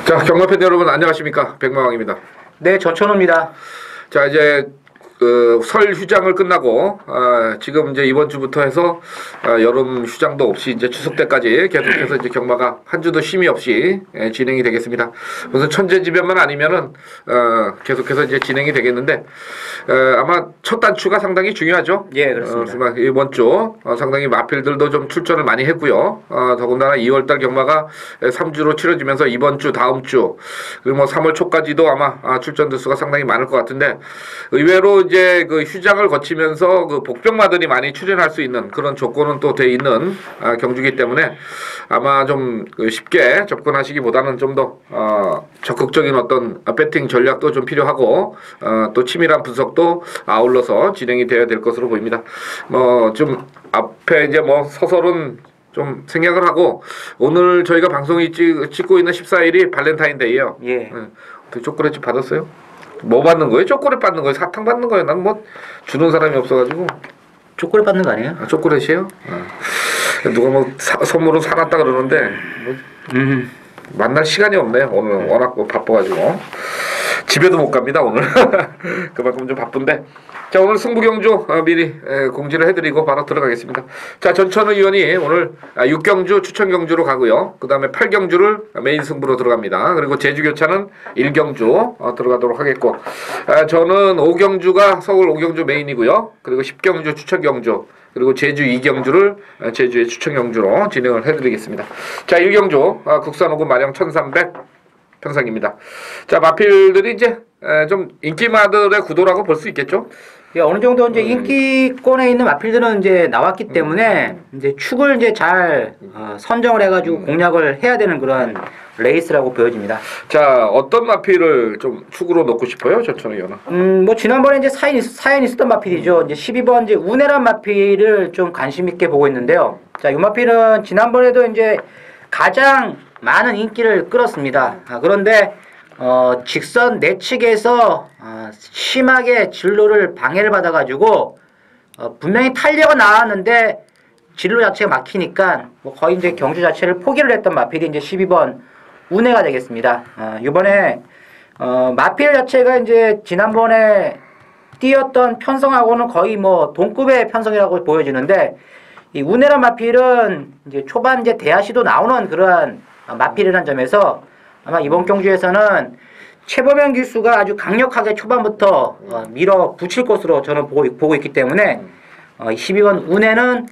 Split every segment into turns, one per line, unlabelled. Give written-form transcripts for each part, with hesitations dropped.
자, 경마팬 여러분 안녕하십니까? 백마왕입니다.
네, 전천호입니다.
자, 이제 설 휴장을 끝나고 지금 이제 이번 주부터 해서 여름 휴장도 없이 이제 추석 때까지 계속해서 이제 경마가 한 주도 쉼이 없이 진행이 되겠습니다. 무슨 천재지변만 아니면은 계속해서 이제 진행이 되겠는데 아마 첫 단추가 상당히 중요하죠.
예, 그렇습니다.
이번 주 상당히 마필들도 좀 출전을 많이 했고요. 더군다나 2월달 경마가 3주로 치러지면서 이번 주, 다음 주 그리고 뭐 3월 초까지도 아마 출전 대수가 상당히 많을 것 같은데 의외로 이제 그 휴장을 거치면서 그 복병마들이 많이 출연할 수 있는 그런 조건은 또 돼 있는 경주기 때문에 아마 좀 쉽게 접근하시기보다는 좀 더 적극적인 어떤 배팅 전략도 좀 필요하고 또 치밀한 분석도 아울러서 진행이 되어야 될 것으로 보입니다. 뭐 좀 앞에 이제 뭐 서설은 좀 생략을 하고 오늘 저희가 방송이 찍고 있는 14일이 발렌타인데이예요.
예.
초콜릿 받았어요? 뭐 받는 거예요? 초콜릿 받는 거예요? 사탕 받는 거예요? 난 뭐 주는 사람이 없어가지고.
초콜릿 받는 거 아니에요?
초콜릿이에요? 누가 뭐 선물은 사놨다 그러는데 뭐 만날 시간이 없네요. 오늘 워낙 바빠가지고 집에도 못 갑니다 오늘. 그만큼 좀 바쁜데. 자, 오늘 승부경주 미리 공지를 해드리고 바로 들어가겠습니다. 자, 전천후 의원이 오늘 6경주 추천경주로 가고요. 그 다음에 8경주를 메인 승부로 들어갑니다. 그리고 제주교차는 1경주 들어가도록 하겠고 저는 5경주가 서울 5경주 메인이고요. 그리고 10경주 추천경주 그리고 제주 2경주를 제주의 추천경주로 진행을 해드리겠습니다. 자, 1경주 국산 5금 마령 1300 평상입니다. 자, 마필들이 이제 좀 인기마들의 구도라고 볼 수 있겠죠?
예, 어느 정도 이제 인기권에 있는 마필들은 이제 나왔기 때문에 이제 축을 이제 잘 선정을 해가지고 공략을 해야 되는 그런 레이스라고 보여집니다.
자, 어떤 마필을 좀 축으로 놓고 싶어요, 전천후 의원은?
뭐 지난번에 이제 사연 있었던 마필이죠. 이제 12번 이제 운해란 마필을 좀 관심 있게 보고 있는데요. 자, 이 마필은 지난번에도 이제 가장 많은 인기를 끌었습니다. 그런데 직선 내측에서 심하게 진로를 방해를 받아가지고 분명히 탄력은 나왔는데 진로 자체가 막히니까 뭐 거의 이제 경주 자체를 포기를 했던 마필이 이제 12번 운해가 되겠습니다. 이번에 마필 자체가 이제 지난번에 뛰었던 편성하고는 거의 뭐 동급의 편성이라고 보여지는데 이 운해란 마필은 이제 초반 이제 대하시도 나오는 그러한 마필이라는 점에서 아마 이번 경주에서는 최범현 기수가 아주 강력하게 초반부터 밀어붙일 것으로 저는 보고 있기 때문에 12번 운해는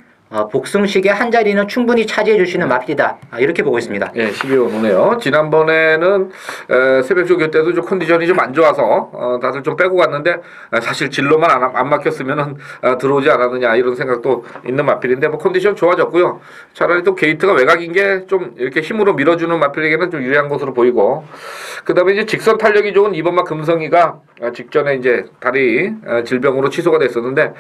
복승식의 한 자리는 충분히 차지해 줄 수 있는 마필이다. 이렇게 보고 있습니다.
예, 12번 운해요. 지난번에는 새벽 조교 때도 좀 컨디션이 좀 안 좋아서 다들 좀 빼고 갔는데 사실 진로만 안 막혔으면은 들어오지 않았느냐 이런 생각도 있는 마필인데 뭐 컨디션 좋아졌고요. 차라리 또 게이트가 외곽인 게 좀 이렇게 힘으로 밀어주는 마필에게는 좀 유리한 것으로 보이고 그다음에 이제 직선 탄력이 좋은 이번마 금성이가 직전에 이제 다리 질병으로 취소가 됐었는데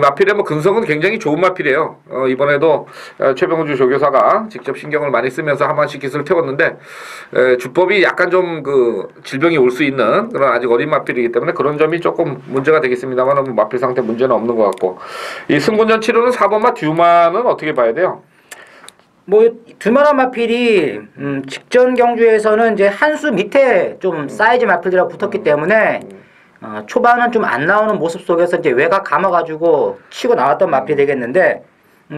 마필의 뭐 근성은 굉장히 좋은 마필이에요. 이번에도 최병주 조교사가 직접 신경을 많이 쓰면서 한 번씩 기술을 태웠는데 주법이 약간 좀 그 질병이 올 수 있는 그런 아직 어린 마필이기 때문에 그런 점이 조금 문제가 되겠습니다만 마필 상태 문제는 없는 것 같고 이 승군전 치료는 4번마 듀마는 어떻게 봐야 돼요?
뭐 듀마란 마필이 직전 경주에서는 이제 한 수 밑에 좀 사이즈 마필들하고 붙었기 때문에 초반은 좀 안 나오는 모습 속에서 이제 외곽 감아가지고 치고 나왔던 마필이 되겠는데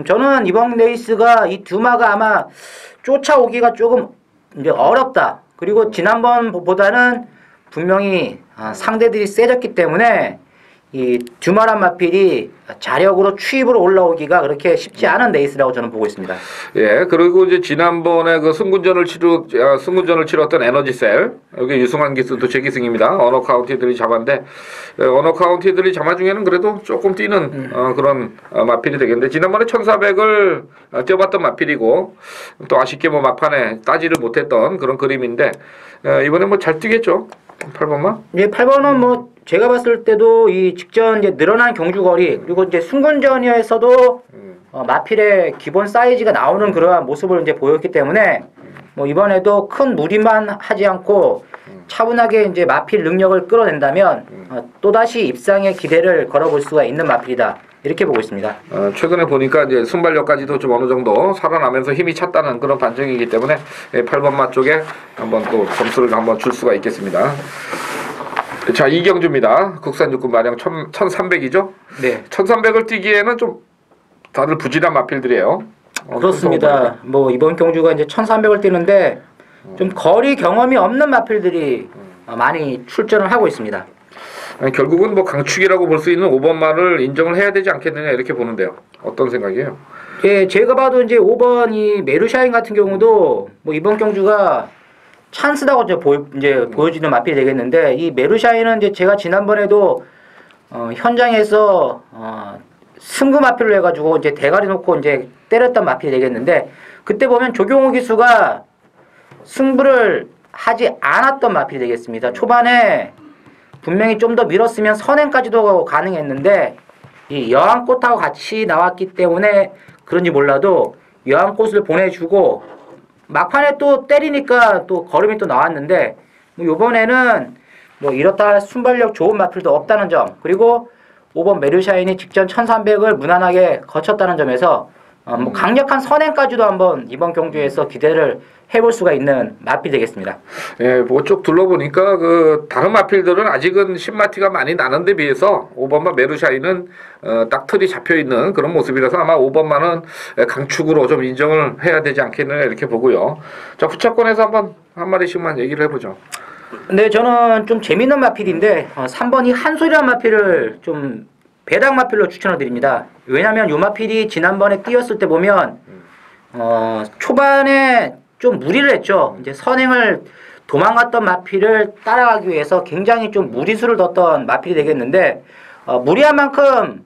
저는 이번 레이스가 이 듀마가 아마 쫓아오기가 조금 이제 어렵다. 그리고 지난번보다는 분명히 상대들이 세졌기 때문에 이 듀마란 마필이 자력으로 추입으로 올라오기가 그렇게 쉽지 않은 레이스라고 저는 보고 있습니다.
예, 그리고 이제 지난번에 그 승군전을 치렀던 에너지셀 여기 유승환 기수도 제 기승입니다. 언어 카운티들이 잡았는데 언어 카운티들이 잡아 중에는 그래도 조금 뛰는 그런 마필이 되겠는데 지난번에 1400을 뛰어봤던 마필이고 또 아쉽게 뭐 막판에 따지를 못했던 그런 그림인데 이번에 뭐 잘 뛰겠죠? 8번만?
예, 8번은 뭐 제가 봤을 때도 이 직전 이제 늘어난 경주거리 그리고 이제 승군전에서도 마필의 기본 사이즈가 나오는 그러한 모습을 이제 보였기 때문에 뭐 이번에도 큰 무리만 하지 않고 차분하게 이제 마필 능력을 끌어낸다면 또다시 입상의 기대를 걸어볼 수가 있는 마필이다. 이렇게 보고 있습니다.
최근에 보니까 이제 순발력까지도 좀 어느 정도 살아나면서 힘이 찼다는 그런 반증이기 때문에 8번 마 쪽에 한번 또 점수를 한번 줄 수가 있겠습니다. 자, 이경주입니다. 국산 육군 마령 1300이죠?
네.
1300을 뛰기에는 좀 다들 부진한 마필들이에요.
그렇습니다. 뭐 이번 경주가 이제 1300을 뛰는데 좀 거리 경험이 없는 마필들이 많이 출전을 하고 있습니다.
아니, 결국은 뭐 강축이라고 볼 수 있는 5번 말을 인정을 해야 되지 않겠느냐 이렇게 보는데요. 어떤 생각이에요?
예, 제가 봐도 이제 5번 이 메르샤인 같은 경우도 뭐 이번 경주가 찬스다고 이제 보여지는 마필이 되겠는데 이 메르샤인은 이제 제가 지난번에도 현장에서 승부 마필로 해가지고 이제 대가리 놓고 이제 때렸던 마필이 되겠는데 그때 보면 조경호 기수가 승부를 하지 않았던 마필이 되겠습니다. 초반에 분명히 좀 더 밀었으면 선행까지도 가능했는데 이 여왕꽃하고 같이 나왔기 때문에 그런지 몰라도 여왕꽃을 보내주고 막판에 또 때리니까 또 걸음이 또 나왔는데 뭐 이번에는 뭐 이렇다 할 순발력 좋은 마필도 없다는 점 그리고 5번 메르샤인이 직전 1300을 무난하게 거쳤다는 점에서 뭐 강력한 선행까지도 한번 이번 경주에서 기대를 해볼 수가 있는 마필 되겠습니다.
예, 뭐 쭉 둘러보니까 그 다른 마필들은 아직은 신마티가 많이 나는 데 비해서 5번마 메르샤인은 딱 틀이 잡혀 있는 그런 모습이라서 아마 5번마는 강축으로 좀 인정을 해야 되지 않겠느냐 이렇게 보고요. 자, 후차권에서 한번 한 마리씩만 얘기를 해보죠.
근데 저는 좀 재밌는 마필인데 3번이 한소리란 마필을 좀 배당 마필로 추천을 드립니다. 왜냐하면 이 마필이 지난번에 뛰었을 때 보면 초반에 좀 무리를 했죠. 이제 선행을 도망갔던 마필을 따라가기 위해서 굉장히 좀 무리수를 뒀던 마필이 되겠는데 무리한 만큼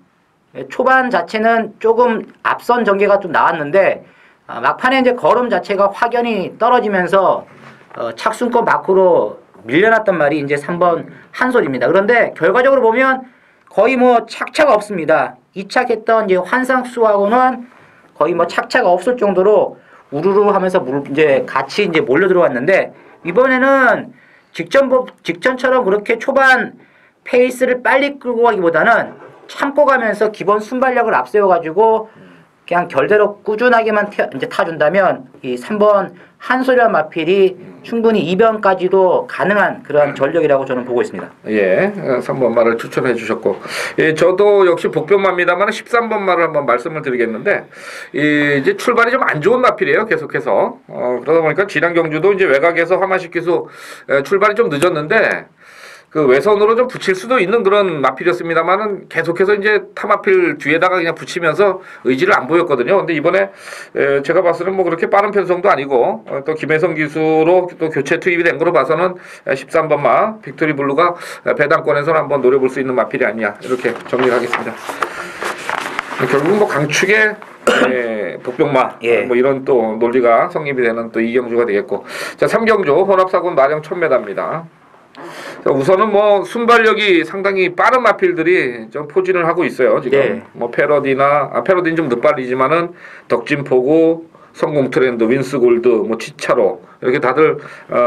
초반 자체는 조금 앞선 전개가 좀 나왔는데 막판에 이제 걸음 자체가 확연히 떨어지면서 착순권 밖으로 밀려났던 말이 이제 3번 한솔입니다. 그런데 결과적으로 보면 거의 뭐 착차가 없습니다. 이착했던 이제 환상수하고는 거의 뭐 착차가 없을 정도로 우르르 하면서 이제 같이 이제 몰려 들어왔는데 이번에는 직전처럼 그렇게 초반 페이스를 빨리 끌고 가기보다는 참고 가면서 기본 순발력을 앞세워가지고 그냥 결대로 꾸준하게만 이제 타준다면 이 3번 한소리와 마필이 충분히 이변까지도 가능한 그런 전력이라고 저는 보고 있습니다.
예, 3번 말을 추천해 주셨고, 예, 저도 역시 복병마입니다만 13번 말을 한번 말씀을 드리겠는데, 이제 출발이 좀 안 좋은 마필이에요, 계속해서. 그러다 보니까 지난 경주도 이제 외곽에서 하마식 기수 출발이 좀 늦었는데, 그 외선으로 좀 붙일 수도 있는 그런 마필이었습니다만은 계속해서 이제 타마필 뒤에다가 그냥 붙이면서 의지를 안 보였거든요. 근데 이번에 제가 봤을 때는 뭐 그렇게 빠른 편성도 아니고 또 김혜성 기수로 또 교체 투입이 된 거로 봐서는 13번 마 빅토리 블루가 배당권에서는 한번 노려볼 수 있는 마필이 아니냐 이렇게 정리를 하겠습니다. 결국 뭐 강축의 복병마 뭐 이런 또 논리가 성립이 되는 또 이경주가 되겠고, 자 3경주 혼합사군 마령 1000m입니다. 우선은 뭐 순발력이 상당히 빠른 마필들이 좀 포진을 하고 있어요 지금.
네.
뭐 패러디는 좀 늦발리지만은 덕진포구, 성공 트렌드, 윈스골드, 뭐 치차로 이렇게 다들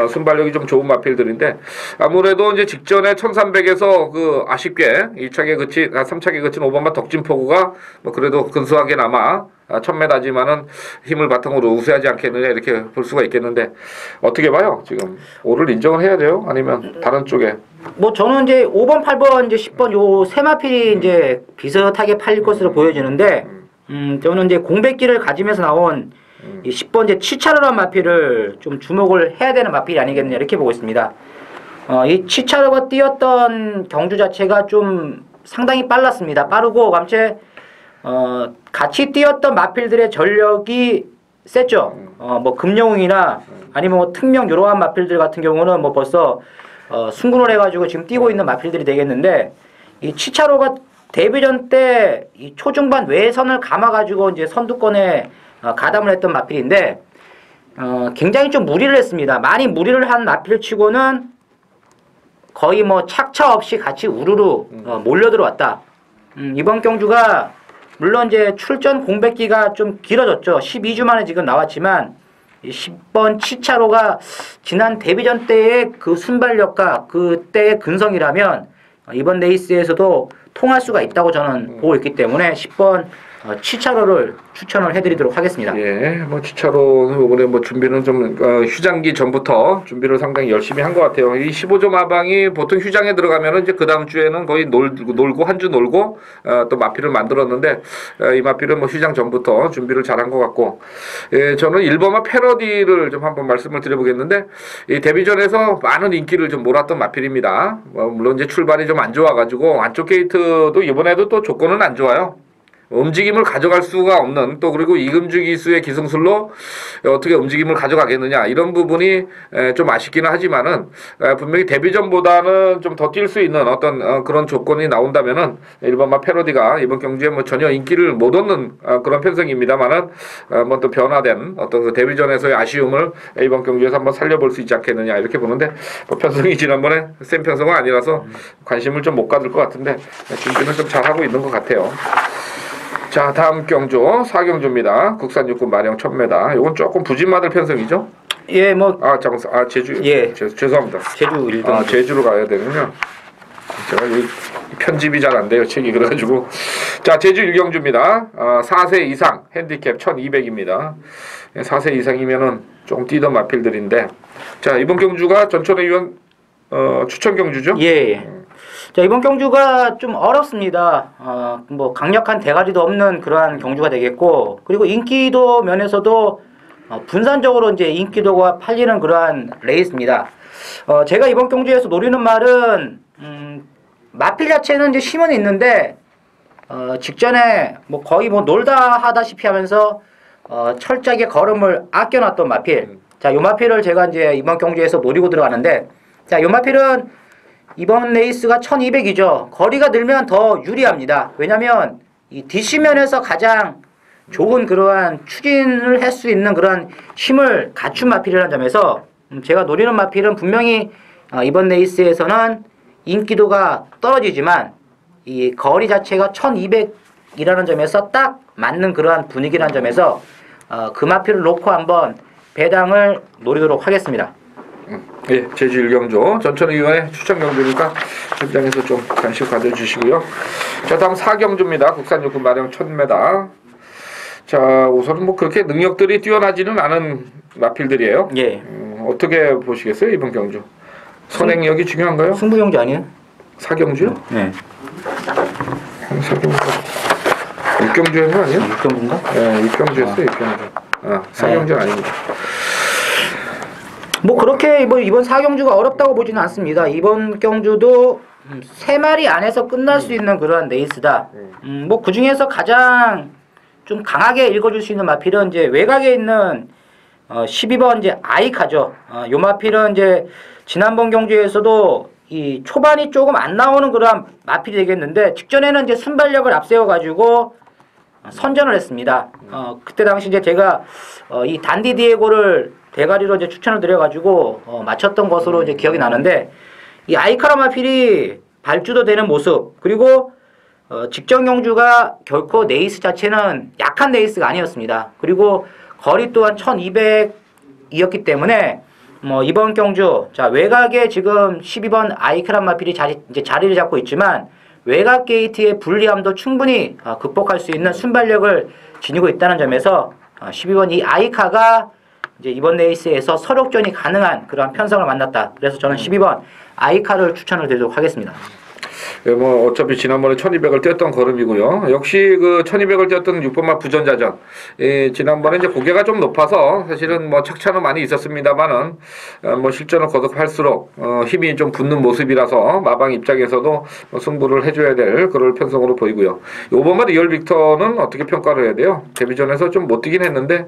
순발력이 좀 좋은 마필들인데 아무래도 이제 직전에 1300에서 그 아쉽게 3차게 그친 5번마 덕진포구가 뭐 그래도 근소하게나마 1000m지만은 힘을 바탕으로 우세하지 않겠느냐 이렇게 볼 수가 있겠는데 어떻게 봐요 지금? 5를 인정을 해야 돼요? 아니면 다른 쪽에?
뭐 저는 이제 5번, 8번, 이제 10번 요 세 마필이 이제 비슷하게 팔릴 것으로 보여지는데 저는 이제 공백기를 가지면서 나온 이 10번 이제 치차로란 마필을 좀 주목을 해야 되는 마필이 아니겠느냐 이렇게 보고 있습니다. 이 치차로가 뛰었던 경주 자체가 좀 상당히 빨랐습니다. 빠르고 같이 뛰었던 마필들의 전력이 셌죠. 뭐 금영웅이나 아니면 뭐 특명 이러한 마필들 같은 경우는 뭐 벌써 승군을 해가지고 지금 뛰고 있는 마필들이 되겠는데 이 치차로가 데뷔전 때 이 초중반 외선을 감아가지고 이제 선두권에 가담을 했던 마필인데 굉장히 좀 무리를 했습니다. 많이 무리를 한 마필 치고는 거의 뭐 착차 없이 같이 우르르 몰려 들어왔다. 이번 경주가 물론 이제 출전 공백기가 좀 길어졌죠. 12주 만에 지금 나왔지만 이 10번 치차로가 지난 데뷔전 때의 그 순발력과 그때의 근성이라면 이번 레이스에서도 통할 수가 있다고 저는 보고 있기 때문에 10번 치차로를 추천을 해드리도록 하겠습니다.
예, 뭐 치차로 이번에 뭐 준비는 좀 휴장기 전부터 준비를 상당히 열심히 한 것 같아요. 이 15조 마방이 보통 휴장에 들어가면은 이제 그 다음 주에는 거의 놀고 한 주 놀고 또 마필을 만들었는데 이 마필은 뭐 휴장 전부터 준비를 잘한 것 같고, 예, 저는 일본마 패러디를 좀 한번 말씀을 드려보겠는데 이 데뷔전에서 많은 인기를 좀 몰았던 마필입니다. 물론 이제 출발이 좀 안 좋아가지고 안쪽 게이트도 이번에도 또 조건은 안 좋아요. 움직임을 가져갈 수가 없는, 또 그리고 이금주 기수의 기승술로 어떻게 움직임을 가져가겠느냐, 이런 부분이 좀 아쉽기는 하지만은 분명히 데뷔전보다는 좀 더 뛸 수 있는 어떤 그런 조건이 나온다면은 일본마 패러디가 이번 경주에 뭐 전혀 인기를 못 얻는 그런 편성입니다만은 뭐 또 변화된 어떤 그 데뷔전에서의 아쉬움을 이번 경주에서 한번 살려볼 수 있지 않겠느냐, 이렇게 보는데 뭐 편성이 지난번에 센 편성은 아니라서 관심을 좀 못 가질 것 같은데 준비는 좀 잘하고 있는 것 같아요. 자, 다음 경주 4경주입니다. 국산 육군 마령 1000m. 이건 조금 부진마들 편성이죠?
예, 뭐
제주.
예.
죄송합니다.
제주 1등.
제주로 가야 되군요. 제가 이 편집이 잘 안 돼요, 책이. 그래가지고. 자, 제주 1경주입니다. 4세 이상 핸디캡 1200입니다. 4세 이상이면은 조금 뛰던 마필들인데, 자, 이번 경주가 전천의 위원 추천 경주죠?
예. 자, 이번 경주가 좀 어렵습니다. 뭐 강력한 대가리도 없는 그러한 경주가 되겠고, 그리고 인기도 면에서도 분산적으로 이제 인기도가 팔리는 그러한 레이스입니다. 제가 이번 경주에서 노리는 말은 마필 자체는 이제 힘은 있는데 직전에 뭐 거의 뭐 놀다 하다시피 하면서 철저하게 걸음을 아껴놨던 마필. 자, 요 마필을 제가 이제 이번 경주에서 노리고 들어가는데, 자, 요 마필은 이번 레이스가 1200이죠. 거리가 늘면 더 유리합니다. 왜냐면 이 DC면에서 가장 좋은 그러한 추진을 할 수 있는 그런 힘을 갖춘 마필이라는 점에서 제가 노리는 마필은 분명히 이번 레이스에서는 인기도가 떨어지지만 이 거리 자체가 1200이라는 점에서 딱 맞는 그러한 분위기라는 점에서 그 마필을 놓고 한번 배당을 노리도록 하겠습니다.
예, 제주 1경주 전천의원의 추천 경주니까 현장에서 좀 관심 가져주시고요. 자, 다음 4경주입니다. 국산 육군 마령 1000m. 자, 우선은 뭐 그렇게 능력들이 뛰어나지는 않은 마필들이에요.
예.
어떻게 보시겠어요, 이번 경주? 선행력이 중요한가요?
승부 경주 아니에요?
4경주요?
네.
4경주. 6경주에서 아니에요?
6경주인가?
네, 6경주였어요, 6경주. 4경주는 아닙니다.
뭐 그렇게 뭐 이번 4경주가 어렵다고 보지는 않습니다. 이번 경주도 3마리 안에서 끝날 수 있는 그런 레이스다. 뭐 그 중에서 가장 좀 강하게 읽어줄 수 있는 마필은 이제 외곽에 있는 12번 이제 아이카죠. 요 마필은 이제 지난번 경주에서도 이 초반이 조금 안 나오는 그런 마필이 되겠는데, 직전에는 이제 순발력을 앞세워 가지고 선전을 했습니다. 그때 당시 이제 제가 이 단디 디에고를 대가리로 이제 추천을 드려가지고 맞췄던 것으로 이제 기억이 나는데, 이 아이카라 마필이 발주도 되는 모습, 그리고 직전 경주가 결코 레이스 자체는 약한 레이스가 아니었습니다. 그리고 거리 또한 1200이었기 때문에 뭐 이번 경주, 자, 외곽에 지금 12번 아이카라 마필이 자리를 잡고 있지만 외곽 게이트의 불리함도 충분히 극복할 수 있는 순발력을 지니고 있다는 점에서 12번 이 아이카가 이제 이번 레이스에서 서력전이 가능한 그러한 편성을 만났다. 그래서 저는 12번 아이카를 추천을 드리도록 하겠습니다.
예, 뭐 어차피 지난번에 1200을 뛰었던 걸음이고요. 역시 그 1200을 뛰었던 6번마 부전자전. 지난번에 이제 고개가 좀 높아서 사실은 뭐 착차는 많이 있었습니다만은 뭐 실전을 거듭할수록 힘이 좀 붙는 모습이라서 마방 입장에서도 승부를 해줘야 될 그럴 편성으로 보이고요. 5번마 리얼 빅터는 어떻게 평가를 해야 돼요? 데뷔전에서 좀 못 뛰긴 했는데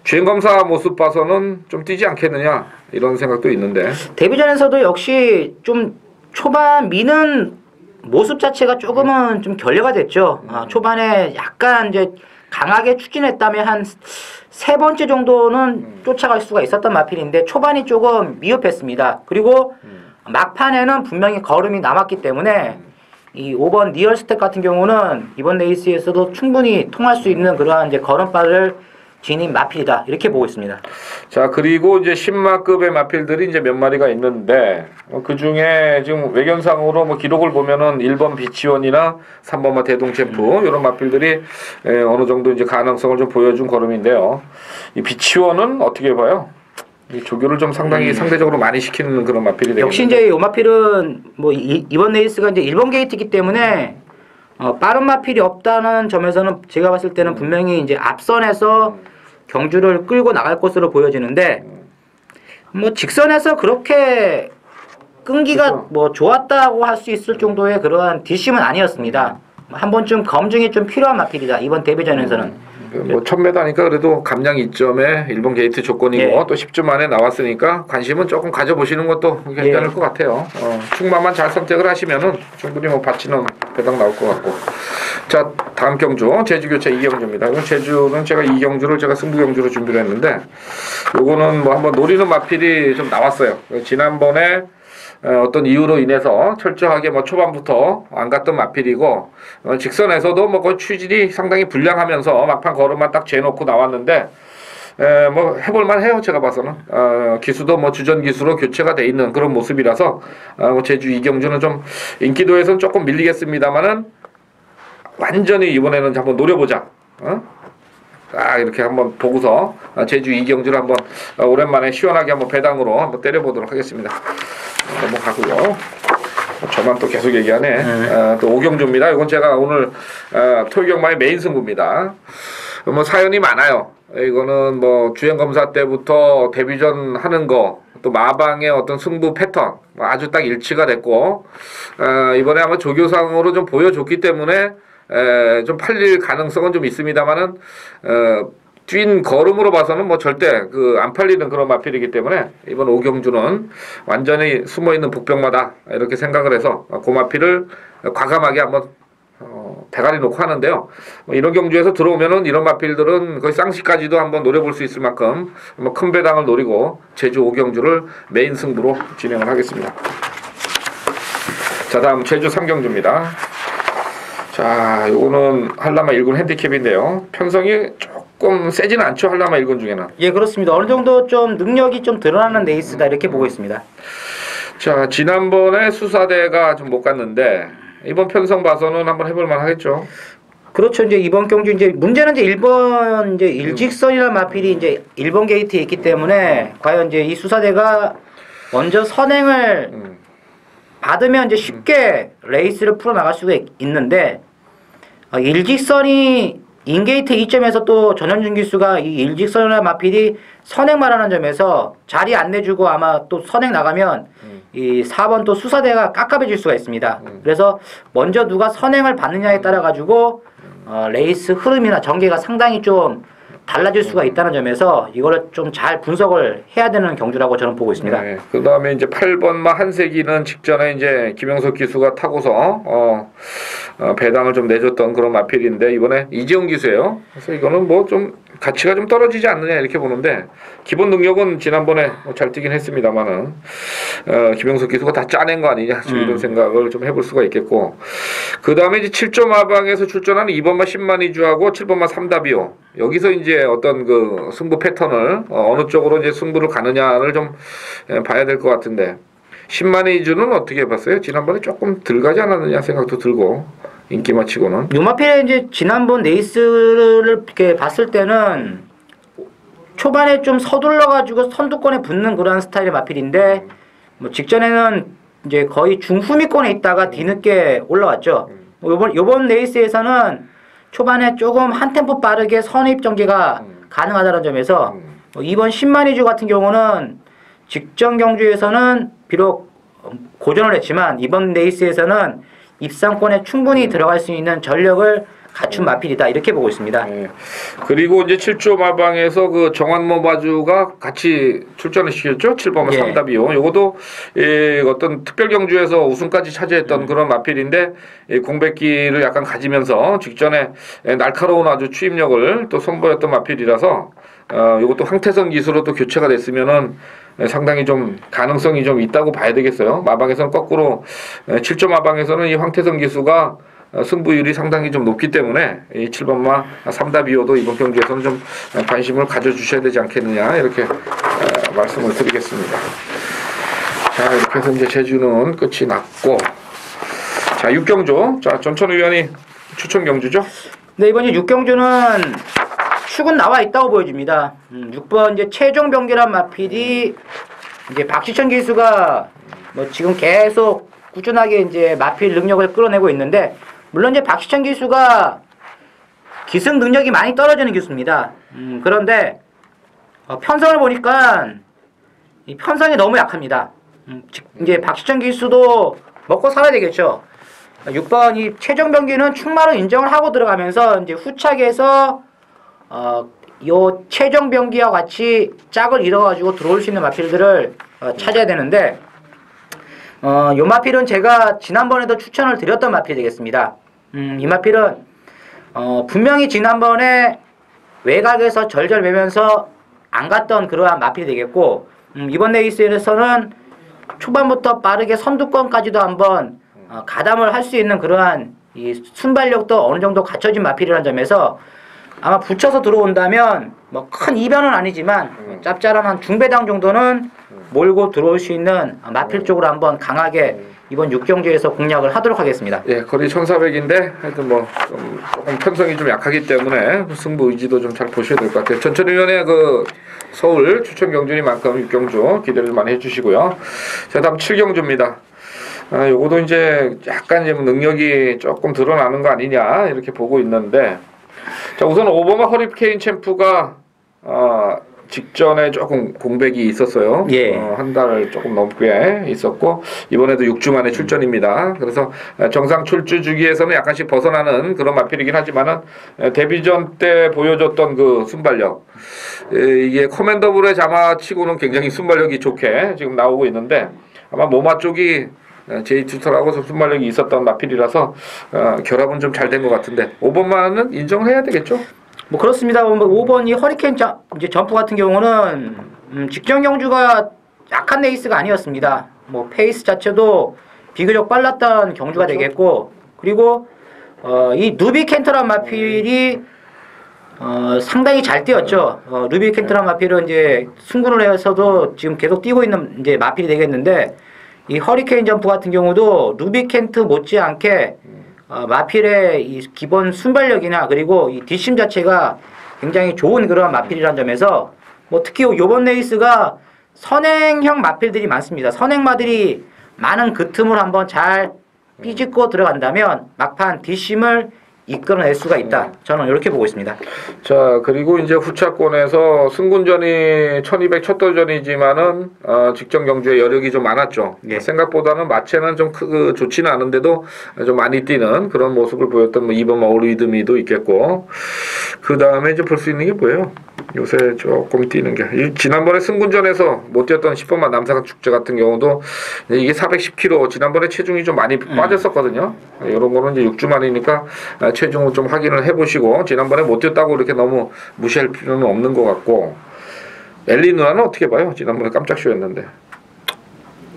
주행검사 모습 봐서는 좀 뛰지 않겠느냐, 이런 생각도 있는데,
데뷔전에서도 역시 좀 초반 미는 모습 자체가 조금은 좀 결례가 됐죠. 초반에 약간 이제 강하게 추진했다면 한 3번째 정도는 쫓아갈 수가 있었던 마필인데 초반이 조금 미흡했습니다. 그리고 막판에는 분명히 걸음이 남았기 때문에 이 5번 리얼 스텝 같은 경우는 이번 레이스에서도 충분히 통할 수 있는 그러한 이제 걸음발을 진입 마필이다 이렇게 보고 있습니다.
자, 그리고 이제 10마급의 마필들이 이제 몇 마리가 있는데 그 중에 지금 외견상으로 뭐 기록을 보면은 1번 비치원이나 3번 대동체프 이런 마필들이 어느 정도 이제 가능성을 좀 보여준 걸음인데요. 이 비치원은 어떻게 봐요? 이 조교를 좀 상당히 상대적으로 많이 시키는 그런 마필이 되겠네요.
역시 이제 이 마필은 뭐 이번 레이스가 이제 1번 게이트이기 때문에 빠른 마필이 없다는 점에서는 제가 봤을 때는 분명히 이제 앞선에서 경주를 끌고 나갈 것으로 보여지는데 뭐 직선에서 그렇게 끈기가
그렇죠.
뭐 좋았다고 할 수 있을 정도의 그러한 뒷심은 아니었습니다. 한 번쯤 검증이 좀 필요한 마필이다 이번 데뷔전에서는.
뭐 1000m니까 그래도 감량 2점에 1번 게이트 조건이고
예.
또 10주 만에 나왔으니까 관심은 조금 가져보시는 것도 괜찮을
예.
것 같아요. 충마만 잘 선택을 하시면은 충분히 뭐 받치는 배당 나올 것 같고. 자, 다음 경주 제주교체 이경주입니다. 이건 제주는 제가 이경주를 제가 승부경주로 준비를 했는데 요거는 뭐 한번 노리는 마필이 좀 나왔어요. 지난번에 어떤 이유로 인해서 철저하게 뭐 초반부터 안 갔던 마필이고 직선에서도 뭐 거의 추진이 상당히 불량하면서 막판 걸음만 딱 재놓고 나왔는데 뭐 해볼만 해요. 제가 봐서는 기수도 뭐 주전 기수로 교체가 돼 있는 그런 모습이라서 뭐 제주 이경주는 좀 인기도에서는 조금 밀리겠습니다만은 완전히 이번에는 한번 노려보자. 이렇게 한번 보고서 제주 이경주를 한번 오랜만에 시원하게 한번 배당으로 한번 때려보도록 하겠습니다. 넘어가고요. 저만 또 계속 얘기하네. 또 오경주입니다. 이건 제가 오늘 토요경마의 메인 승부입니다. 뭐 사연이 많아요. 이거는 뭐 주행검사 때부터 데뷔전 하는 거, 또 마방의 어떤 승부 패턴 아주 딱 일치가 됐고 이번에 아마 조교상으로 좀 보여줬기 때문에 좀 팔릴 가능성은 좀 있습니다만은 뛴 걸음으로 봐서는 뭐 절대 안 팔리는 그런 마필이기 때문에 이번 오경주는 완전히 숨어있는 복병마다 이렇게 생각을 해서 그 마필을 과감하게 한번 대가리 놓고 하는데요. 뭐 이런 경주에서 들어오면은 이런 마필들은 거의 쌍시까지도 한번 노려볼 수 있을 만큼 뭐 큰 배당을 노리고 제주 오경주를 메인 승부로 진행을 하겠습니다. 자, 다음 제주 삼경주입니다. 자, 요거는 한라마 1군 핸디캡인데요. 편성이 조금 세지는 않죠, 한라마 1군 중에는.
예, 그렇습니다. 어느 정도 좀 능력이 좀 드러나는 레이스다 이렇게 보고 있습니다.
자, 지난번에 수사대가 좀 못 갔는데 이번 편성 봐서는 한번 해볼만 하겠죠.
그렇죠. 이제 이번 경주 이제 문제는 이제 1번 이제 일직선이라는 마필이 이제 1번 게이트에 있기 때문에 과연 이제 이 수사대가 먼저 선행을 받으면 이제 쉽게 레이스를 풀어 나갈 수가 있는데 일직선이 인게이트 2점에서 또 전현준 기수가 이 일직선이라는 마필이 선행 말하는 점에서 자리 안 내주고 아마 또 선행 나가면 이 4번 또 수사대가 깝깝해질 수가 있습니다. 그래서 먼저 누가 선행을 받느냐에 따라 가지고 레이스 흐름이나 전개가 상당히 좀 달라질 수가 있다는 점에서 이거를 좀 잘 분석을 해야 되는 경주라고 저는 보고 있습니다.
네, 그 다음에 이제 8번마 한세기는 직전에 이제 김영석 기수가 타고서 배당을 좀 내줬던 그런 마필인데 이번에 이지영 기수예요. 그래서 이거는 뭐 좀 가치가 좀 떨어지지 않느냐 이렇게 보는데 기본 능력은 지난번에 잘 뛰긴 했습니다만은 김영석 기수가 다 짜낸 거 아니냐 이런 생각을 좀 해볼 수가 있겠고 그 다음에 이제 7조 마방에서 출전하는 2번마 10만이주하고 7번마 3다비오 여기서 이제 어떤 그 승부 패턴을 어느 쪽으로 이제 승부를 가느냐를 좀 봐야 될 것 같은데 10만이주는 어떻게 봤어요? 지난번에 조금 덜 가지 않았느냐 생각도 들고 인기 마치고는
요마필에 이제 지난번 레이스를 이렇게 봤을 때는 초반에 좀 서둘러 가지고 선두권에 붙는 그런 스타일의 마필인데 뭐 직전에는 이제 거의 중후미권에 있다가 뒤늦게 올라왔죠. 요번 레이스에서는 초반에 조금 한 템포 빠르게 선입 전개가 가능하다는 점에서 이번 10만이주 같은 경우는 직전 경주에서는 비록 고전을 했지만 이번 레이스에서는 입상권에 충분히 들어갈 수 있는 전력을 갖춘 마필이다 이렇게 보고 있습니다.
네. 그리고 이제 7조 마방에서 그 정한모 바주가 같이 출전을 시켰죠. 7번마
예.
3다비오. 요것도 어떤 특별 경주에서 우승까지 차지했던 그런 마필인데 공백기를 약간 가지면서 직전에 날카로운 아주 추임력을 또 선보였던 마필이라서 요것도 황태성 기수로 또 교체가 됐으면은 상당히 좀 가능성이 좀 있다고 봐야 되겠어요. 마방에서는 거꾸로 7조 마방에서는 이 황태성 기수가 승부율이 상당히 좀 높기 때문에 이 7번마 3답 이어도 이번 경기에서는 좀 관심을 가져주셔야 되지 않겠느냐 이렇게 말씀을 드리겠습니다. 자, 이렇게 해서 이제 제주는 끝이 났고, 자 6경주, 자 전천 의원이 추천 경주죠?
네, 이번 6경주는 축은 나와 있다고 보여집니다. 6번 이제 최종 병기란 마필이 이제 박시천 기수가 뭐 지금 계속 꾸준하게 이제 마필 능력을 끌어내고 있는데, 물론 이제 박시천 기수가 기승 능력이 많이 떨어지는 기수입니다. 그런데 편성을 보니까 이 편성이 너무 약합니다. 이제 박시천 기수도 먹고 살아야 되겠죠. 6번 이 최종 병기는 축마로 인정을 하고 들어가면서 이제 후착에서 요 최종 병기와 같이 짝을 이뤄가지고 들어올 수 있는 마필들을 찾아야 되는데, 요 마필은 제가 지난번에도 추천을 드렸던 마필이 되겠습니다. 이 마필은 분명히 지난번에 외곽에서 절절 매면서 안 갔던 그러한 마필이 되겠고, 이번 레이스에서는 초반부터 빠르게 선두권까지도 한번 가담을 할 수 있는 그러한 이 순발력도 어느 정도 갖춰진 마필이라는 점에서 아마 붙여서 들어온다면 뭐 큰 이변은 아니지만 짭짤한 중배당 정도는 몰고 들어올 수 있는 마필 쪽으로 한번 강하게 이번 6경주에서 공략을 하도록 하겠습니다.
예, 거리 1400인데 하여튼 뭐 조금 편성이 좀 약하기 때문에 승부 의지도 좀 잘 보셔야 될 것 같아요. 전천의원의 그 서울 추천 경주니만큼 6경주 기대를 많이 해주시고요. 자, 다음 7경주입니다. 요거도 이제 약간 이제 능력이 조금 드러나는 거 아니냐 이렇게 보고 있는데, 자 우선 오바마 허리케인 챔프가 직전에 조금 공백이 있었어요.
예.
한 달 조금 넘게 있었고 이번에도 6주 만에 출전입니다. 그래서 정상 출주 주기에서는 약간씩 벗어나는 그런 마필이긴 하지만은 데뷔전 때 보여줬던 그 순발력, 이게 커맨더블의 자마치고는 굉장히 순발력이 좋게 지금 나오고 있는데, 아마 모마 쪽이 제이투터라고 순발력이 있었던 마필이라서 결합은 좀 잘 된 것 같은데 5번만은 인정을 해야 되겠죠?
뭐 그렇습니다. 5번 이 허리케인 이제 점프 같은 경우는 직전 경주가 약한 레이스가 아니었습니다. 뭐 페이스 자체도 비교적 빨랐던 경주가
그렇죠.
되겠고, 그리고 이 누비 켄터란 마필이 상당히 잘 뛰었죠. 누비 켄터란 마필은 이제 승군을 해서도 지금 계속 뛰고 있는 이제 마필이 되겠는데, 이 허리케인 점프 같은 경우도 루비 켄트 못지않게 마필의 이 기본 순발력이나 그리고 이 뒷심 자체가 굉장히 좋은 그런 마필이라는 점에서 뭐 특히 요번 레이스가 선행형 마필들이 많습니다. 선행마들이 많은 그 틈을 한번 잘 삐집고 들어간다면 막판 뒷심을 이끌어낼 수가 있다. 저는 이렇게 보고 있습니다.
자, 그리고 이제 후차권에서 승군전이 1200 첫 도전이지만은 직전 경주에 여력이 좀 많았죠.
예.
생각보다는 마체는 좀 좋지는 않은데도 좀 많이 뛰는 그런 모습을 보였던 뭐 2번 어리드미도 있겠고, 그 다음에 이제 볼 수 있는 게 뭐예요? 요새 조금 뛰는 게 지난번에 승군전에서 못 뛰었던 10번만 남산 축제 같은 경우도 이게 410kg 지난번에 체중이 좀 많이 빠졌었거든요. 이런 거는 이제 6주 만이니까 체중을 좀 확인을 해보시고, 지난번에 못 뛰었다고 이렇게 너무 무시할 필요는 없는 것 같고. 엘리 누나는 어떻게 봐요? 지난번에 깜짝 쇼였는데.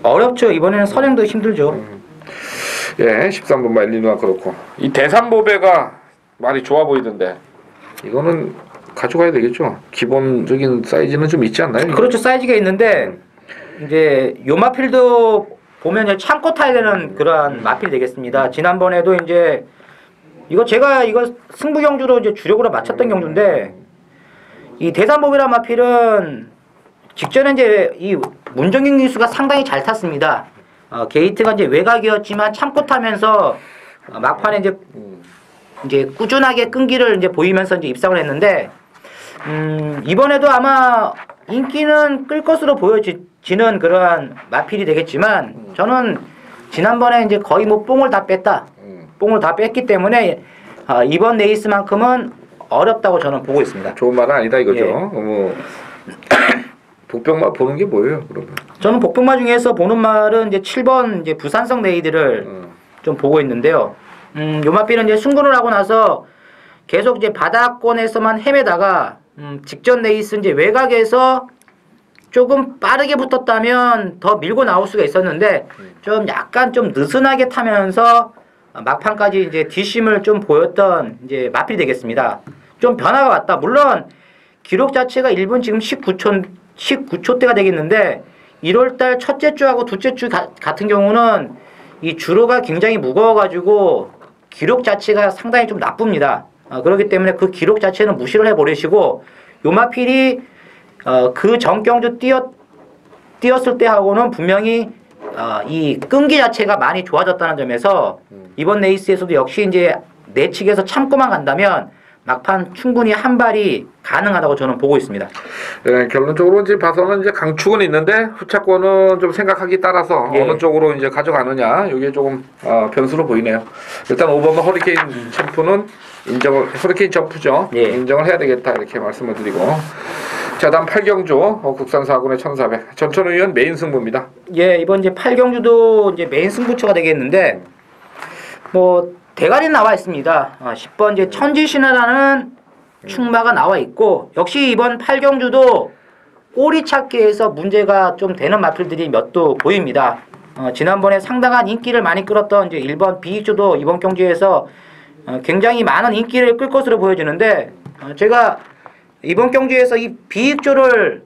어렵죠. 이번에는 선행도 힘들죠.
예, 13번만 엘리 누나 그렇고, 이 대산보배가 많이 좋아 보이던데 이거는 가져가야 되겠죠. 기본적인 사이즈는 좀 있지 않나요?
그렇죠. 사이즈가 있는데 이제 요 마필도 보면 이제 참고 타야 되는 그러한 마필이 되겠습니다. 지난번에도 이제 제가 승부 경주로 이제 주력으로 맞췄던 경주인데, 이 대산보배란 마필은 직전에 이제 이 문정경 기수가 상당히 잘 탔습니다. 게이트가 이제 외곽이었지만 참고 타면서 막판에 이제 꾸준하게 끈기를 이제 보이면서 이제 입상을 했는데, 이번에도 아마 인기는 끌 것으로 보여지는 그러한 마필이 되겠지만, 저는 지난번에 이제 거의 뭐 뽕을 다 뺐다. 뽕을 다 뺐기 때문에 이번 레이스만큼은 어렵다고 저는 보고 있습니다.
좋은 말은 아니다 이거죠.
예.
너무 복병만 보는 게 뭐예요, 그러면?
저는 복병마 중에서 보는 말은 이제 7번 이제 부산성 레이드를 좀 보고 있는데요. 요 마필은 이제 승군을 하고 나서 계속 이제 바닥권에서만 헤매다가 직전 레이스 이제 외곽에서 조금 빠르게 붙었다면 더 밀고 나올 수가 있었는데, 좀 약간 좀 느슨하게 타면서 막판까지 이제 뒷심을 좀 보였던 이제 마필이 되겠습니다. 좀 변화가 왔다. 물론 기록 자체가 1분 지금 19초대가 되겠는데 1월달 첫째 주하고 둘째 주 같은 경우는 이 주로가 굉장히 무거워가지고 기록 자체가 상당히 좀 나쁩니다. 그렇기 때문에 그 기록 자체는 무시를 해버리시고 요마필이 그 전경주 뛰었을 때하고는 분명히 이 끈기 자체가 많이 좋아졌다는 점에서 이번 레이스에서도 역시 이제 내측에서 참고만 간다면 막판 충분히 한 발이 가능하다고 저는 보고 있습니다.
네, 결론적으로 이제 봐서는 이제 강축은 있는데 후차권은 좀 생각하기 따라서
예.
어느 쪽으로 이제 가져가느냐 이게 조금 변수로 보이네요. 일단 오바마 허리케인 챔프는 허리케인 점프죠.
예.
인정을 해야 되겠다 이렇게 말씀을 드리고. 자, 다음 8경주 국산 4군의 1400 전천후 의원 메인 승부입니다.
예, 이번 이제 8경주도 이제 메인 승부처가 되겠는데 뭐 대가리 나와 있습니다. 10번 이제 천지신화라는 충마가 나와 있고 역시 이번 8경주도 꼬리 찾기에서 문제가 좀 되는 마필들이 몇 도 보입니다. 지난번에 상당한 인기를 많이 끌었던 이제 1번 비익조도 이번 경주에서 굉장히 많은 인기를 끌 것으로 보여지는데 제가 이번 경주에서 이 비익조를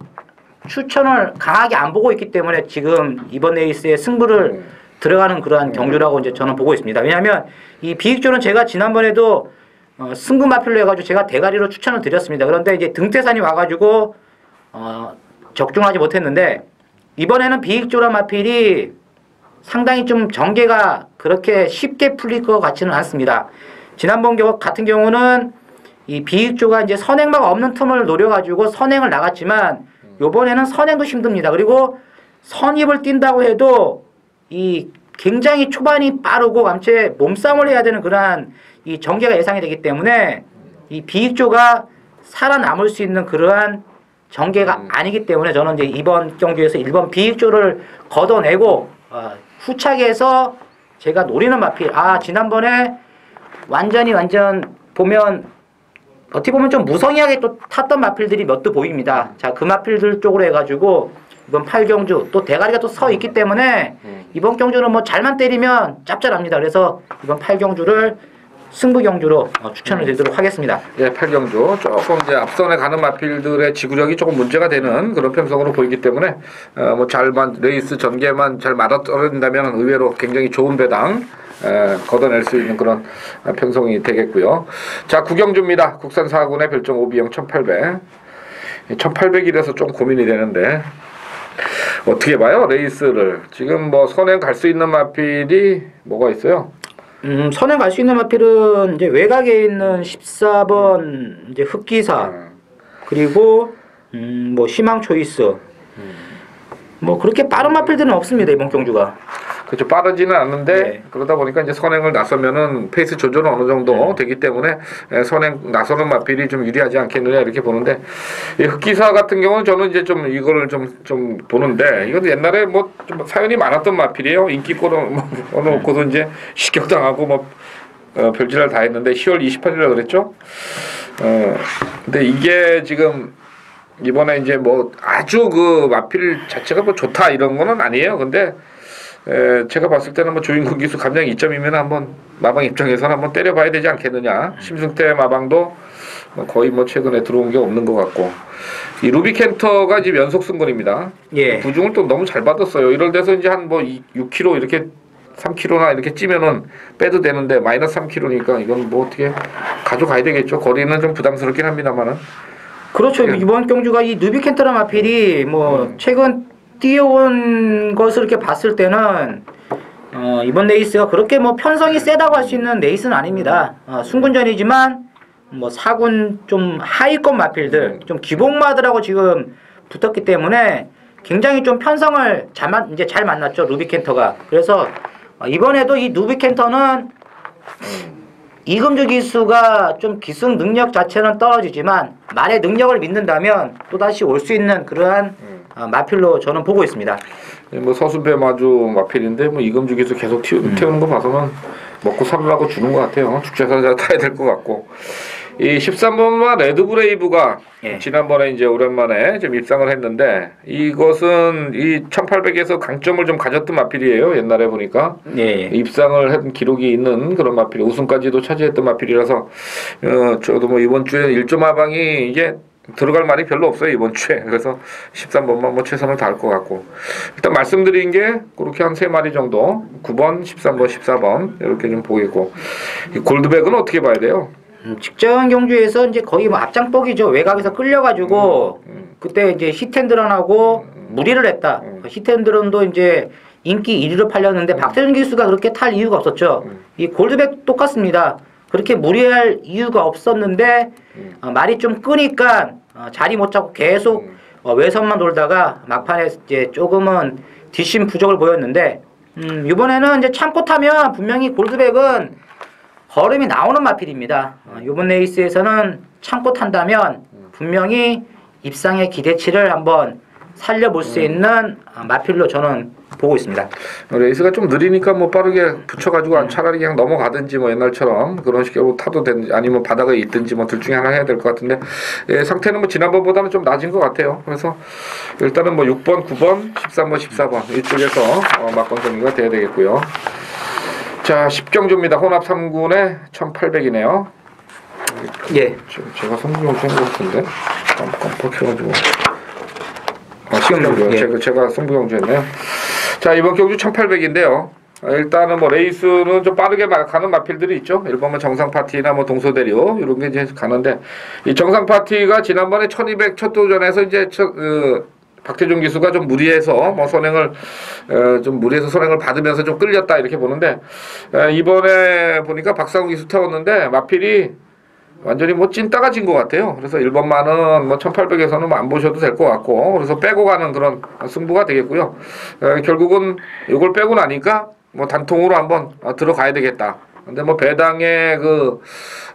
추천을 강하게 안 보고 있기 때문에 지금 이번 레이스에 승부를 들어가는 그러한 경주라고 이제 저는 보고 있습니다. 왜냐하면 이 비익조는 제가 지난번에도 승부 마필로 해가지고 제가 대가리로 추천을 드렸습니다. 그런데 이제 등태산이 와가지고 적중하지 못했는데 이번에는 비익조란 마필이 상당히 좀 전개가 그렇게 쉽게 풀릴 것 같지는 않습니다. 지난번 같은 경우는 이 비익조가 이제 선행마가 없는 틈을 노려가지고 선행을 나갔지만 요번에는 선행도 힘듭니다. 그리고 선입을 뛴다고 해도 이 굉장히 초반이 빠르고 감체 몸싸움을 해야 되는 그러한 이 전개가 예상이 되기 때문에 이 비익조가 살아남을 수 있는 그러한 전개가 아니기 때문에 저는 이제 이번 경주에서 1번 비익조를 걷어내고 후차기에서 제가 노리는 마필 지난번에 완전 보면 어떻게 보면 좀 무성의하게 또 탔던 마필들이 몇 도 보입니다. 자, 그 마필들 쪽으로 해가지고 이번 8경주 또 대가리가 또 서 있기 때문에 이번 경주는 뭐 잘만 때리면 짭짤합니다. 그래서 이번 8경주를 승부 경주로 추천을 드리도록 하겠습니다.
예, 8경주 조금 이제 앞선에 가는 마필들의 지구력이 조금 문제가 되는 그런 편성으로 보이기 때문에 뭐 잘만 레이스 전개만 잘 맞아떨어진다면 의외로 굉장히 좋은 배당 걷어낼 수 있는 그런 편성이 되겠고요. 자, 9경주입니다. 국산 4군의 별정 오비형 1800. 1800이라서 좀 고민이 되는데 어떻게 봐요? 레이스를 지금 뭐 선행 갈 수 있는 마필이 뭐가 있어요?
선행 갈 수 있는 마필은 이제 외곽에 있는 14번 이제 흑기사 그리고 뭐 희망 초이스 뭐 그렇게 빠른 마필들은 없습니다. 이번 경주가.
그렇죠. 빠르지는 않는데
네.
그러다 보니까 이제 선행을 나서면은 페이스 조절은 어느 정도 되기 때문에 선행 나서는 마필이 좀 유리하지 않겠느냐 이렇게 보는데 이 흑기사 같은 경우는 저는 이제 좀 이거를 좀 보는데 이것도 옛날에 뭐 좀 사연이 많았던 마필이에요. 인기 끌어놓고도 이제 실격당하고 뭐 별짓을 다 했는데 10월 28일이라 그랬죠. 근데 이게 지금 이번에 이제 뭐 아주 그 마필 자체가 뭐 좋다 이런 거는 아니에요. 근데 제가 봤을 때는 뭐 조인국 기수 감량 2점이면 한번 마방 입장에서는 한번 때려봐야 되지 않겠느냐. 심승태 마방도 거의 뭐 최근에 들어온 게 없는 것 같고 이 루비켄터가 지금 연속 승권입니다.
예.
부중을 또 너무 잘 받았어요. 이럴 때서 이제 한 뭐 6kg 이렇게 3kg나 이렇게 찌면은 빼도 되는데 마이너스 3kg니까 이건 뭐 어떻게 가져가야 되겠죠. 거리는 좀 부담스럽긴 합니다만은.
그렇죠. 이번 경주가 이 누비켄터라 마필이 뭐 최근 뛰어온 것을 이렇게 봤을 때는 이번 레이스가 그렇게 뭐 편성이 세다고 할 수 있는 레이스는 아닙니다. 순군전이지만 뭐 4군 좀 하위권 마필들 좀 기복마들하고 지금 붙었기 때문에 굉장히 좀 편성을 잘 만났죠. 루비켄터가. 그래서 이번에도 이 루비켄터는 이금주 기수가 좀 기승 능력 자체는 떨어지지만 말의 능력을 믿는다면 또다시 올 수 있는 그러한 마필로 저는 보고 있습니다.
뭐 서순배 마주 마필인데 뭐 이금주 기수 계속 태우는 거 봐서는 먹고 살으라고 주는 것 같아요. 축제사자 타야 될 것 같고 이 13번마 레드브레이브가
예.
지난번에 이제 오랜만에 좀 입상을 했는데 이것은 이 1800에서 강점을 좀 가졌던 마필이에요. 옛날에 보니까
예.
입상을 한 기록이 있는 그런 마필, 우승까지도 차지했던 마필이라서 저도 뭐 이번 주에 1점 하방이 이게 들어갈 말이 별로 없어요 이번 주에. 그래서 13번만 뭐 최선을 다할 것 같고 일단 말씀드린 게 그렇게 한 3마리 정도 9번, 13번, 14번 이렇게 좀 보이고 이 골드백은 어떻게 봐야 돼요?
직전 경주에서 이제 거의 뭐 앞장뻑이죠. 외곽에서 끌려가지고 그때 이제 히텐드런하고 무리를 했다. 히텐드런도 이제 인기 1위로 팔렸는데 박태준 기수가 그렇게 탈 이유가 없었죠. 이 골드백 똑같습니다. 그렇게 무리할 이유가 없었는데 말이 좀 끄니까 자리 못 잡고 계속 외선만 돌다가 막판에 이제 조금은 뒷심 부족을 보였는데 이번에는 이제 참고 타면 분명히 골드백은 걸음이 나오는 마필입니다. 이번 레이스에서는 참고 탄다면 분명히 입상의 기대치를 한번 살려볼 수 있는 마필로 저는 보고 있습니다.
레이스가 좀 느리니까 뭐 빠르게 붙여가지고 차라리 그냥 넘어가든지 뭐 옛날처럼 그런 식으로 타도 되는지 아니면 바닥에 있든지 뭐 둘 중에 하나 해야 될 것 같은데 예, 상태는 뭐 지난번보다는 좀 낮은 것 같아요. 그래서 일단은 뭐 6번, 9번, 13번, 14번 이쪽에서 막권 정리가 돼야 되겠고요. 자 10경주입니다. 혼합 3군에 1800이네요.
예.
제가 승부경주 한것 같은데 깜빡해가지고 시험경주
예.
제가 승부경주 했네요. 자 이번 경주 1800인데요. 일단은 뭐 레이스는 좀 빠르게 가는 마필들이 있죠. 1번은 정상 파티나 뭐 동서대료 이런 게 이제 가는데 이 정상 파티가 지난번에 1200 첫 도전에서 이제 박태준 기수가 좀 무리해서 뭐 선행을 받으면서 좀 끌렸다 이렇게 보는데 이번에 보니까 박상우 기수 태웠는데 마필이 완전히 뭐 찐따가 진 것 같아요. 그래서 1번만은 뭐 1800에서는 뭐 안 보셔도 될 것 같고 그래서 빼고 가는 그런 승부가 되겠고요. 결국은 이걸 빼고 나니까 뭐 단통으로 한번 들어가야 되겠다. 근데 뭐 배당의 그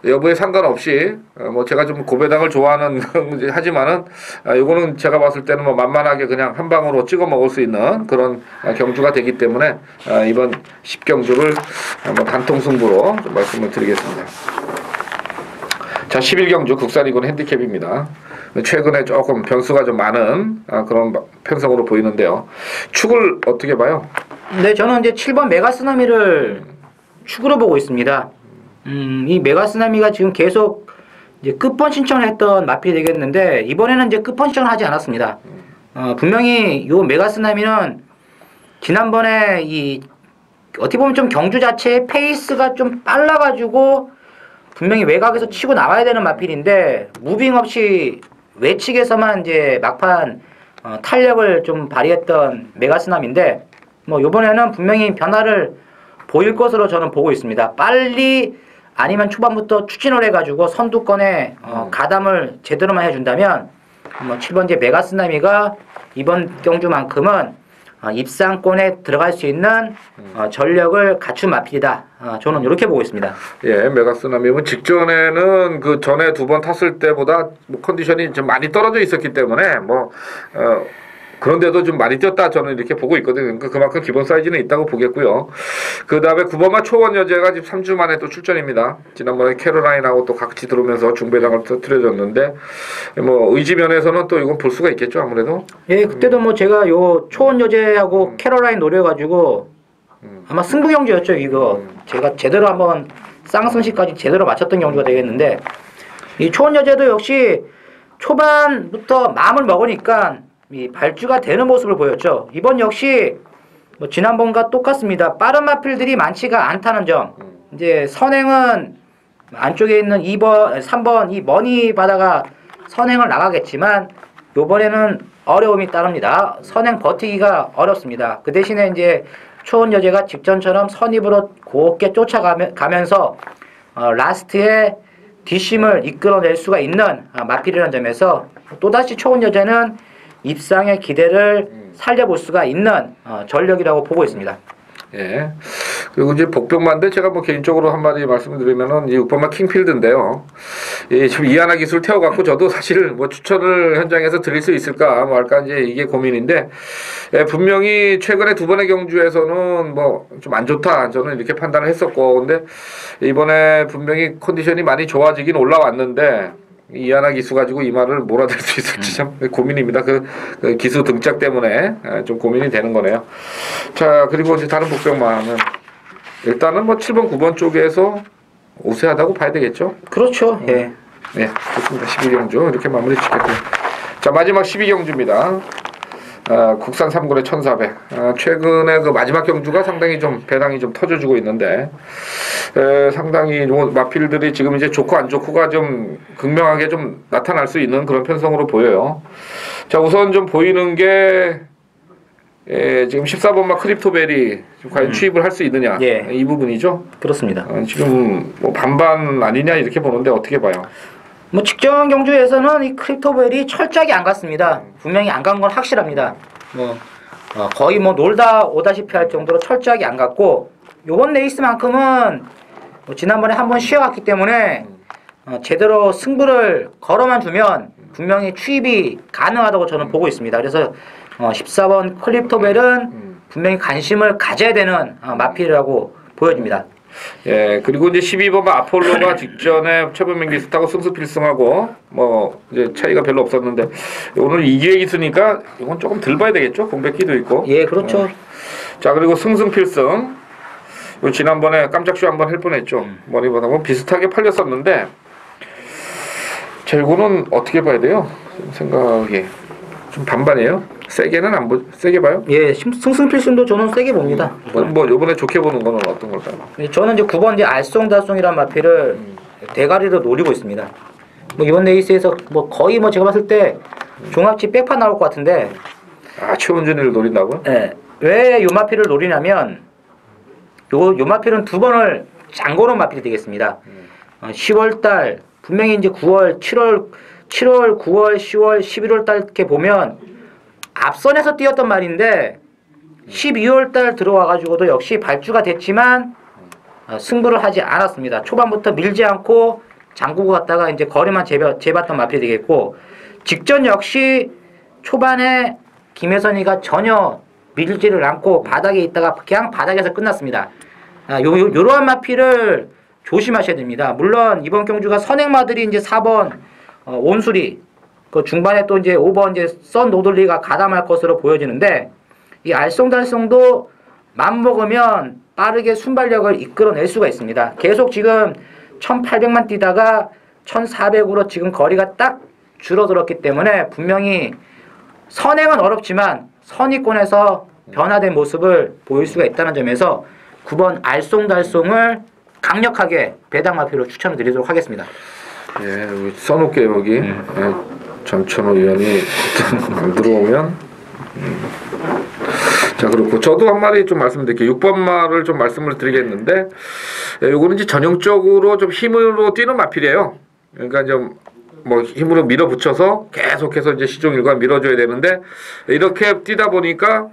여부에 상관없이 뭐 제가 좀 고배당을 좋아하는 하지만은 요거는 제가 봤을 때는 뭐 만만하게 그냥 한 방으로 찍어 먹을 수 있는 그런 경주가 되기 때문에 이번 10경주를 뭐 단통 승부로 좀 말씀을 드리겠습니다. 자 11경주 국산이군 핸디캡입니다. 최근에 조금 변수가 좀 많은 그런 편성으로 보이는데요. 축을 어떻게 봐요?
네, 저는 이제 7번 메가쓰나미를 축으로 보고 있습니다. 이 메가쓰나미가 지금 계속 이제 끝번 신청을 했던 마필이 되겠는데 이번에는 이제 끝번 신청을 하지 않았습니다. 분명히 요 메가쓰나미는 지난번에 이 어떻게 보면 좀 경주 자체의 페이스가 좀 빨라가지고 분명히 외곽에서 치고 나와야 되는 마필인데 무빙 없이 외측에서만 이제 막판 탄력을 좀 발휘했던 메가쓰나미인데 뭐 이번에는 분명히 변화를 보일 것으로 저는 보고 있습니다. 빨리 아니면 초반부터 추진을 해가지고 선두권에 가담을 제대로만 해준다면 뭐 7번째 메가쓰나미가 이번 경주만큼은 입상권에 들어갈 수 있는 전력을 갖춘 마필이다. 저는 이렇게 보고 있습니다.
예, 메가쓰나미는 직전에는 그 전에 2번 탔을 때보다 뭐 컨디션이 좀 많이 떨어져 있었기 때문에 그런데도 좀 많이 뛰었다 저는 이렇게 보고 있거든요. 그러니까 그만큼 기본 사이즈는 있다고 보겠고요. 그 다음에 9번마 초원 여제가 지금 3주 만에 또 출전입니다. 지난번에 캐롤라인하고 또 같이 들어오면서 중배당을 터뜨려줬는데 뭐 의지 면에서는 또 이건 볼 수가 있겠죠 아무래도.
예, 그때도 뭐 제가 요 초원 여제하고 캐롤라인 노려가지고 아마 승부 경주였죠 이거. 제가 제대로 한번 쌍승시까지 제대로 맞췄던 경주가 되겠는데 이 초원 여제도 역시 초반부터 마음을 먹으니까 이 발주가 되는 모습을 보였죠. 이번 역시 뭐 지난번과 똑같습니다. 빠른 마필들이 많지가 않다는 점. 이제 선행은 안쪽에 있는 2번, 3번 이 머니 바다가 선행을 나가겠지만 요번에는 어려움이 따릅니다. 선행 버티기가 어렵습니다. 그 대신에 이제 초원 여제가 직전처럼 선입으로 곱게 쫓아가면서 라스트에 뒷심을 이끌어낼 수가 있는 마필이라는 점에서 또다시 초원 여제는 입상의 기대를 살려볼 수가 있는 전력이라고 보고 있습니다.
예. 그리고 이제 복병마인데 제가 뭐 개인적으로 한마디 말씀드리면은 이 6번마 킹필드인데요. 이 지금 이하나 기술 태워갖고 저도 사실 뭐 추천을 현장에서 드릴 수 있을까 뭐 할까 이제 이게 고민인데 예, 분명히 최근에 두 번의 경주에서는 뭐 좀 안 좋다 저는 이렇게 판단을 했었고 근데 이번에 분명히 컨디션이 많이 좋아지긴 올라왔는데 이하나 기수 가지고 이 말을 몰아댈 수 있을지 참 고민입니다. 그 기수 등짝 때문에 좀 고민이 되는 거네요. 자 그리고 이제 다른 복병마는 일단은 뭐 7번, 9번 쪽에서 우세하다고 봐야 되겠죠.
그렇죠. 예.
네, 좋습니다. 12경주 이렇게 마무리 짓겠고요. 자 마지막 12경주입니다. 국산 3군의 1400. 최근에 그 마지막 경주가 상당히 좀 배당이 좀 터져주고 있는데 상당히 마필들이 지금 이제 좋고 안 좋고가 좀 극명하게 좀 나타날 수 있는 그런 편성으로 보여요. 자 우선 좀 보이는 게 지금 14번마 크립토벨이 과연 취입을 할 수 있느냐
예.
이 부분이죠.
그렇습니다.
지금 뭐 반반 아니냐 이렇게 보는데 어떻게 봐요?
뭐 직전 경주에서는 이 크립토벨이 철저하게 안 갔습니다. 분명히 안 간 건 확실합니다. 뭐 거의 뭐 놀다 오다시피 할 정도로 철저하게 안 갔고 요번 레이스만큼은 뭐 지난번에 한번 쉬어갔기 때문에 제대로 승부를 걸어만 주면 분명히 추입이 가능하다고 저는 보고 있습니다. 그래서 14번 크립토벨은 분명히 관심을 가져야 되는 마필이라고 보여집니다.
예, 그리고 이제 12번가 아폴로가 직전에 최범민 기수타고 승수 필승하고 뭐 이제 차이가 별로 없었는데 오늘 이기에 기수니까 이건 조금 덜 봐야 되겠죠? 공백기도 있고.
예, 그렇죠.
자, 그리고 승승 필승. 요 지난번에 깜짝쇼 한번 할 뻔했죠. 머리보다 뭐 비슷하게 팔렸었는데 자, 이거는 어떻게 봐야 돼요? 생각이 좀 반반이에요. 세게는 안 세게 봐요?
예, 승승필승도 저는 세게 봅니다.
뭐 요번에 좋게 보는 거는 어떤 걸까요?
저는 이제 9번 이제 알쏭달쏭이란 마필을 대가리로 노리고 있습니다. 뭐 이번 레이스에서 뭐 거의 뭐 제가 봤을 때 종합치 백판 나올 것 같은데.
최원준이를 노린다고요?
예. 왜 요 마필을 노리냐면 요 마필은 두 번을 장고로 마필이 되겠습니다. 10월달 분명히 이제 9월, 7월, 9월, 10월, 11월달 이렇게 보면 앞선에서 뛰었던 말인데 12월달 들어와가지고도 역시 발주가 됐지만 승부를 하지 않았습니다. 초반부터 밀지 않고 장구고 갔다가 이제 거리만 재봤던 마필이 되겠고 직전 역시 초반에 김혜선이가 전혀 밀지를 않고 바닥에 있다가 그냥 바닥에서 끝났습니다. 요러한 마필을 조심하셔야 됩니다. 물론 이번 경주가 선행마들이 이제 4번 온수리 그 중반에 또 이제 5번 이제 썬 노들리가 가담할 것으로 보여지는데 이 알쏭달쏭도 맘먹으면 빠르게 순발력을 이끌어낼 수가 있습니다. 계속 지금 1800만 뛰다가 1400으로 지금 거리가 딱 줄어들었기 때문에 분명히 선행은 어렵지만 선의권에서 변화된 모습을 보일 수가 있다는 점에서 9번 알쏭달쏭을 강력하게 배당마표로 추천을 드리도록 하겠습니다.
예, 여기 써놓을게요 여기. 예, 전천호 의원이 안 들어오면 자 그렇고 저도 한 마디 좀 말씀드릴게요. 6번 말을 좀 말씀을 드리겠는데 요거는 이제 전형적으로 좀 힘으로 뛰는 마필이에요. 그러니까 좀 뭐 힘으로 밀어붙여서 계속해서 이제 시종일관 밀어줘야 되는데 이렇게 뛰다 보니까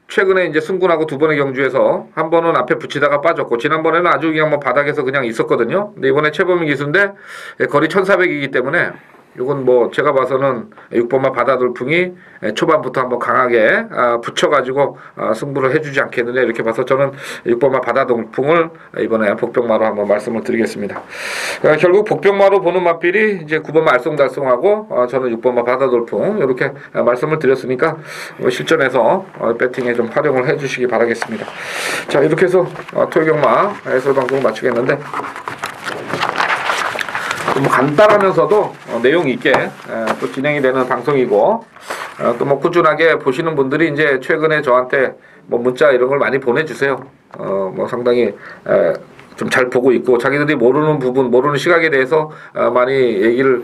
최근에 이제 승군하고 두 번의 경주에서 한 번은 앞에 붙이다가 빠졌고 지난번에는 아주 그냥 뭐 바닥에서 그냥 있었거든요. 근데 이번에 최범민 기수인데 거리 1400이기 때문에 이건 뭐 제가 봐서는 6번마 바다돌풍이 초반부터 한번 강하게 붙여가지고 승부를 해주지 않겠느냐 이렇게 봐서 저는 6번마 바다돌풍을 이번에 복병마로 한번 말씀을 드리겠습니다. 결국 복병마로 보는 마필이 이제 9번마 알쏭달쏭하고 저는 6번마 바다돌풍 이렇게 말씀을 드렸으니까 실전에서 배팅에 좀 활용을 해주시기 바라겠습니다. 자 이렇게 해서 토요경마 해설방송을 마치겠는데 뭐 간단하면서도 내용 있게 또 진행이 되는 방송이고 또 뭐 꾸준하게 보시는 분들이 이제 최근에 저한테 뭐 문자 이런 걸 많이 보내주세요. 뭐 상당히 좀 잘 보고 있고 자기들이 모르는 부분, 모르는 시각에 대해서 많이 얘기를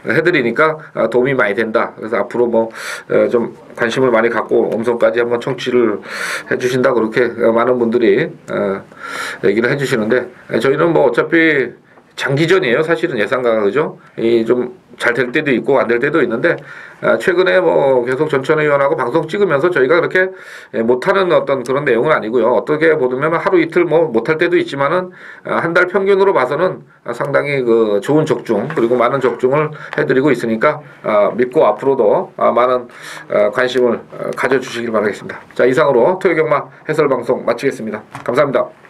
해드리니까 도움이 많이 된다. 그래서 앞으로 뭐 좀 관심을 많이 갖고 음성까지 한번 청취를 해주신다. 그렇게 많은 분들이 얘기를 해주시는데 저희는 뭐 어차피 장기전이에요. 사실은 예상가가 그죠? 이 좀 잘 될 때도 있고 안 될 때도 있는데 최근에 뭐 계속 전천후원하고 방송 찍으면서 저희가 그렇게 못하는 어떤 그런 내용은 아니고요. 어떻게 보면 하루 이틀 뭐 못할 때도 있지만은 한 달 평균으로 봐서는 상당히 그 좋은 적중 그리고 많은 적중을 해드리고 있으니까 믿고 앞으로도 많은 관심을 가져주시길 바라겠습니다. 자, 이상으로 토요경마 해설 방송 마치겠습니다. 감사합니다.